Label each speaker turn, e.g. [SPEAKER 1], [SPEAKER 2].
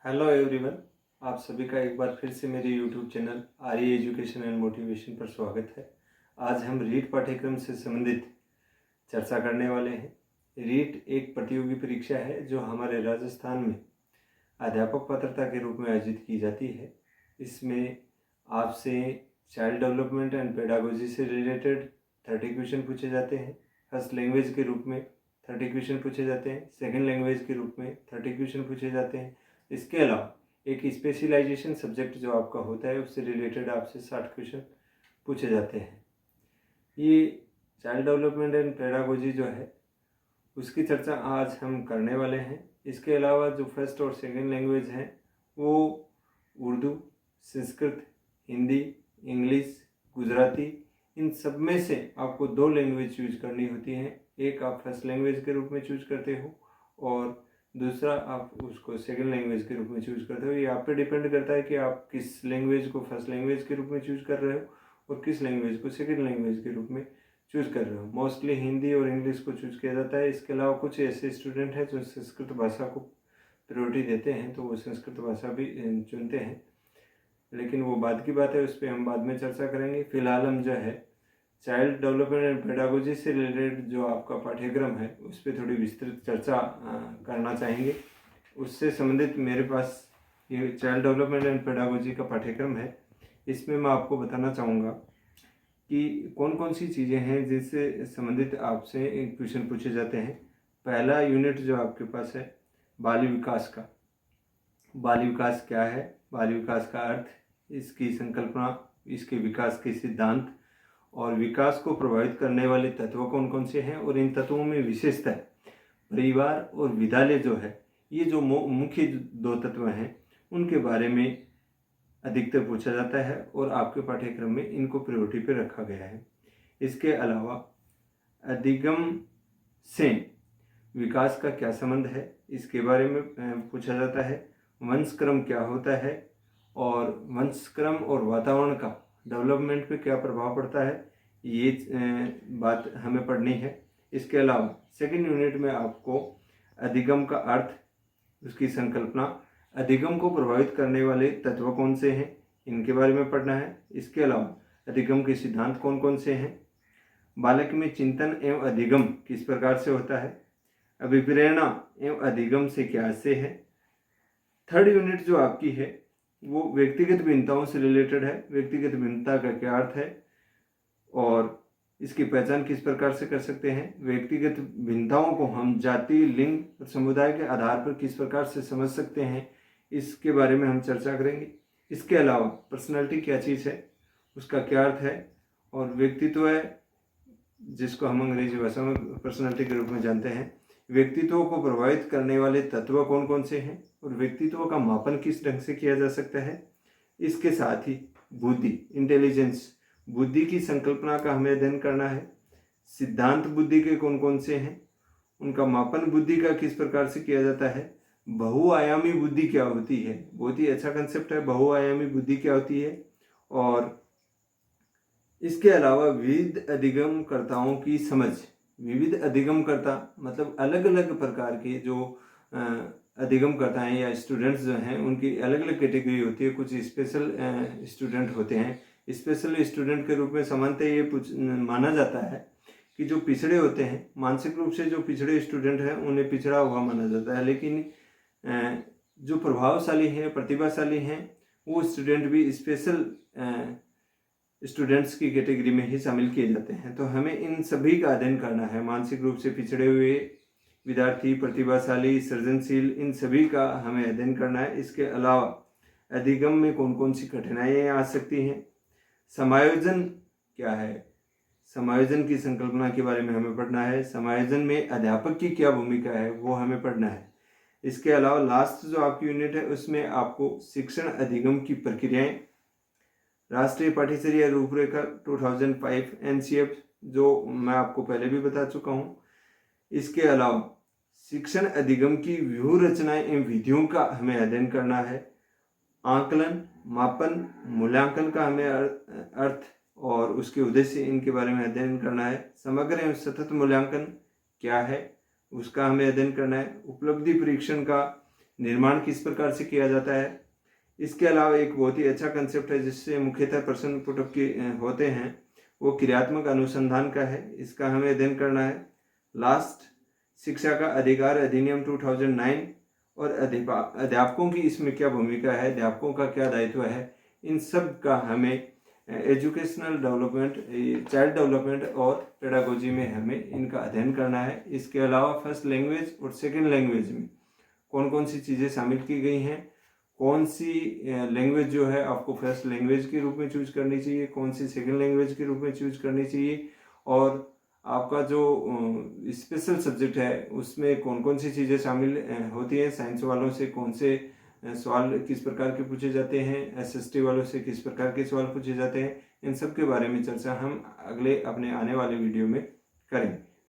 [SPEAKER 1] Hello everyone. आप सभी का एक बार फिर से मेरे YouTube channel Arya education and motivation पर स्वागत है। आज हम रीट पाठ्यक्रम से संबंधित चर्चा करने वाले हैं। रीट एक प्रतियोगी परीक्षा है जो हमारे राजस्थान में अध्यापक पात्रता के रूप में आयोजित की जाती है। इसमें आपसे चाइल्ड डेवलपमेंट एंड पेडागोजी से रिलेटेड 30 क्वेश्चन पूछे जाते हैं। फर्स्ट लैंग्वेज के रूप में 30 क्वेश्चन पूछे जाते हैं। सेकेंड लैंग्वेज के रूप में 30 क्वेश्चन पूछे जाते हैं। इसके अलावा एक स्पेशलाइजेशन सब्जेक्ट जो आपका होता है उससे रिलेटेड आपसे 60 क्वेश्चन पूछे जाते हैं। ये चाइल्ड डेवलपमेंट एंड पेडागोजी जो है उसकी चर्चा आज हम करने वाले हैं। इसके अलावा जो फर्स्ट और सेकंड लैंग्वेज हैं वो उर्दू, संस्कृत, हिंदी, इंग्लिश, गुजराती, इन सब में से आपको 2 लैंग्वेज चूज करनी होती हैं। एक आप फर्स्ट लैंग्वेज के रूप में चूज करते हो और दूसरा आप उसको सेकंड लैंग्वेज के रूप में चूज करते हो। ये आप पे डिपेंड करता है कि आप किस लैंग्वेज को फर्स्ट लैंग्वेज के रूप में चूज कर रहे हो और किस लैंग्वेज को सेकंड लैंग्वेज के रूप में चूज कर रहे हो। मोस्टली हिंदी और इंग्लिश को चूज किया जाता है। इसके अलावा कुछ ऐसे स्टूडेंट हैं जो संस्कृत भाषा को प्रायोरिटी देते हैं तो वो संस्कृत भाषा भी चुनते हैं, लेकिन वो बाद की बात है, उस पर हम बाद में चर्चा करेंगे। फिलहाल हम जो है चाइल्ड डेवलपमेंट एंड पेडागोजी से रिलेटेड जो आपका पाठ्यक्रम है उस पर थोड़ी विस्तृत चर्चा करना चाहेंगे। उससे संबंधित मेरे पास ये चाइल्ड डेवलपमेंट एंड पेडागोजी का पाठ्यक्रम है। इसमें मैं आपको बताना चाहूँगा कि कौन कौन सी चीज़ें हैं जिससे संबंधित आपसे क्वेश्चन पूछे जाते हैं। पहला यूनिट जो आपके पास है बाल विकास का। बाल विकास क्या है, बाल विकास का अर्थ, इसकी संकल्पना, इसके विकास के सिद्धांत और विकास को प्रभावित करने वाले तत्व कौन कौन से हैं और इन तत्वों में विशेषतः परिवार और विद्यालय जो है ये जो मुख्य 2 तत्व हैं उनके बारे में अधिकतर पूछा जाता है और आपके पाठ्यक्रम में इनको प्रायोरिटी पे रखा गया है। इसके अलावा अधिगम से विकास का क्या संबंध है इसके बारे में पूछा जाता है। वंशक्रम क्या होता है और वंशक्रम और वातावरण का डेवलपमेंट पे क्या प्रभाव पड़ता है, ये बात हमें पढ़नी है। इसके अलावा सेकंड यूनिट में आपको अधिगम का अर्थ, उसकी संकल्पना, अधिगम को प्रभावित करने वाले तत्व कौन से हैं इनके बारे में पढ़ना है। इसके अलावा अधिगम के सिद्धांत कौन कौन से हैं, बालक में चिंतन एवं अधिगम किस प्रकार से होता है, अभिप्रेरणा एवं अधिगम से क्या से है। थर्ड यूनिट जो आपकी है वो व्यक्तिगत भिन्नताओं से रिलेटेड है। व्यक्तिगत भिन्नता का क्या अर्थ है और इसकी पहचान किस प्रकार से कर सकते हैं। व्यक्तिगत भिन्नताओं को हम जाति, लिंग और समुदाय के आधार पर किस प्रकार से समझ सकते हैं, इसके बारे में हम चर्चा करेंगे। इसके अलावा पर्सनालिटी क्या चीज़ है, उसका क्या अर्थ है और व्यक्तित्व है जिसको हम अंग्रेजी भाषा में पर्सनालिटी के रूप में जानते हैं। व्यक्तित्व को प्रभावित करने वाले तत्व कौन कौन से हैं और व्यक्तित्व का मापन किस ढंग से किया जा सकता है। इसके साथ ही बुद्धि, इंटेलिजेंस, बुद्धि की संकल्पना का हमें अध्ययन करना है। सिद्धांत बुद्धि के कौन कौन से हैं, उनका मापन बुद्धि का किस प्रकार से किया जाता है। बहुआयामी बुद्धि क्या होती है, बहुत ही अच्छा कंसेप्ट है, बहुआयामी बुद्धि क्या होती है। और इसके अलावा विविध अधिगमकर्ताओं की समझ। विविध अधिगमकर्ता मतलब अलग अलग प्रकार के जो अधिगमकर्ता हैं या स्टूडेंट्स जो हैं उनकी अलग अलग कैटेगरी होती है। कुछ स्पेशल स्टूडेंट होते हैं। स्पेशल स्टूडेंट के रूप में सामान्यतः ये माना जाता है कि जो पिछड़े होते हैं, मानसिक रूप से जो पिछड़े स्टूडेंट हैं उन्हें पिछड़ा हुआ माना जाता है, लेकिन जो प्रभावशाली हैं, प्रतिभाशाली हैं, वो स्टूडेंट भी स्पेशल स्टूडेंट्स की कैटेगरी में ही शामिल किए जाते हैं। तो हमें इन सभी का अध्ययन करना है। मानसिक रूप से पिछड़े हुए विद्यार्थी, प्रतिभाशाली, सृजनशील, इन सभी का हमें अध्ययन करना है। इसके अलावा अधिगम में कौन कौन सी कठिनाइयाँ आ सकती हैं, समायोजन क्या है, समायोजन की संकल्पना के बारे में हमें पढ़ना है। समायोजन में अध्यापक की क्या भूमिका है वो हमें पढ़ना है। इसके अलावा लास्ट जो आपकी यूनिट है उसमें आपको शिक्षण अधिगम की प्रक्रियाएं, राष्ट्रीय पाठ्यचर्या रूपरेखा 2005 NCF जो मैं आपको पहले भी बता चुका हूँ। इसके अलावा शिक्षण अधिगम की व्यूह रचनाएं एवं विधियों का हमें अध्ययन करना है। आकलन, मापन, मूल्यांकन का हमें अर्थ और उसके उद्देश्य इनके बारे में अध्ययन करना है। समग्र एवं सतत मूल्यांकन क्या है उसका हमें अध्ययन करना है। उपलब्धि परीक्षण का निर्माण किस प्रकार से किया जाता है। इसके अलावा एक बहुत ही अच्छा कंसेप्ट है जिससे मुख्यतः प्रश्न पुटअप के होते हैं, वो क्रियात्मक अनुसंधान का है। इसका हमें अध्ययन करना है। लास्ट, शिक्षा का अधिकार अधिनियम 2009 और अध्यापकों की इसमें क्या भूमिका है, अध्यापकों का क्या दायित्व है, इन सब का हमें एजुकेशनल डेवलपमेंट, चाइल्ड डेवलपमेंट और पेडागोजी में हमें इनका अध्ययन करना है। इसके अलावा फर्स्ट लैंग्वेज और सेकंड लैंग्वेज में कौन कौन सी चीज़ें शामिल की गई हैं, कौन सी लैंग्वेज जो है आपको फर्स्ट लैंग्वेज के रूप में चूज करनी चाहिए, कौन सी सेकंड लैंग्वेज के रूप में चूज करनी चाहिए, और आपका जो स्पेशल सब्जेक्ट है उसमें कौन कौन सी चीज़ें शामिल होती हैं। साइंस वालों से कौन से सवाल किस प्रकार के पूछे जाते हैं, एसएसटी वालों से किस प्रकार के सवाल पूछे जाते हैं, इन सब के बारे में चर्चा हम अगले अपने आने वाले वीडियो में करेंगे।